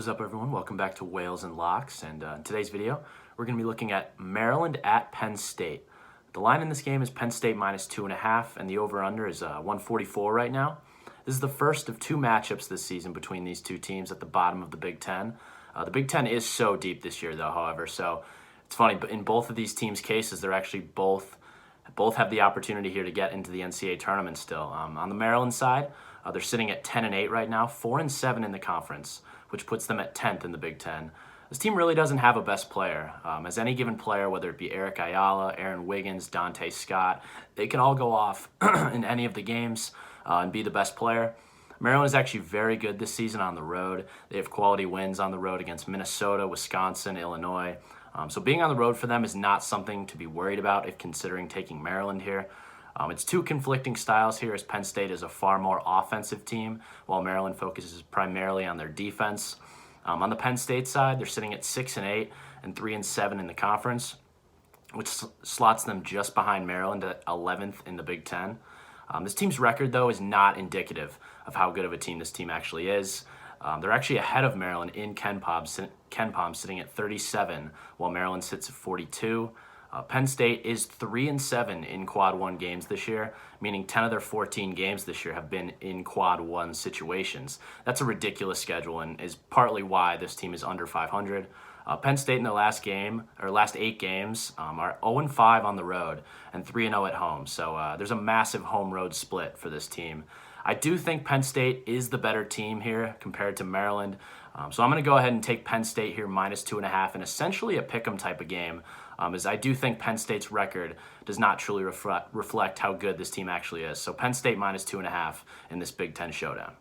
What's up, everyone? Welcome back to Whales and Locks, and in today's video we're going to be looking at Maryland at Penn State. The line in this game is Penn State minus 2.5, and the over-under is 144 right now. This is the first of two matchups this season between these two teams at the bottom of the Big Ten. The Big Ten is so deep this year, though, however, so it's funny, but in both of these teams' cases, they're actually both have the opportunity here to get into the NCAA tournament still. On the Maryland side, they're sitting at 10-8 right now, 4-7 in the conference, which puts them at 10th in the Big Ten. This team really doesn't have a best player. As any given player, whether it be Eric Ayala, Aaron Wiggins, Dante Scott, they can all go off in any of the games and be the best player. Maryland is actually very good this season on the road. They have quality wins on the road against Minnesota, Wisconsin, Illinois. So being on the road for them is not something to be worried about if considering taking Maryland here. It's two conflicting styles here, as Penn State is a far more offensive team, while Maryland focuses primarily on their defense. On the Penn State side, they're sitting at 6-8 and 3-7 in the conference, which slots them just behind Maryland at 11th in the Big Ten. This team's record, though, is not indicative of how good of a team this team actually is. They're actually ahead of Maryland in KenPom sitting at 37, while Maryland sits at 42. Penn State is 3-7 in Quad 1 games this year, meaning 10 of their 14 games this year have been in Quad 1 situations. That's a ridiculous schedule and is partly why this team is under 500. Penn State in their last 8 games are 0-5 on the road and 3-0 at home. So there's a massive home-road split for this team. I do think Penn State is the better team here compared to Maryland. So I'm going to go ahead and take Penn State here minus 2.5 in essentially a pick'em type of game, as I do think Penn State's record does not truly reflect how good this team actually is. So Penn State minus 2.5 in this Big Ten showdown.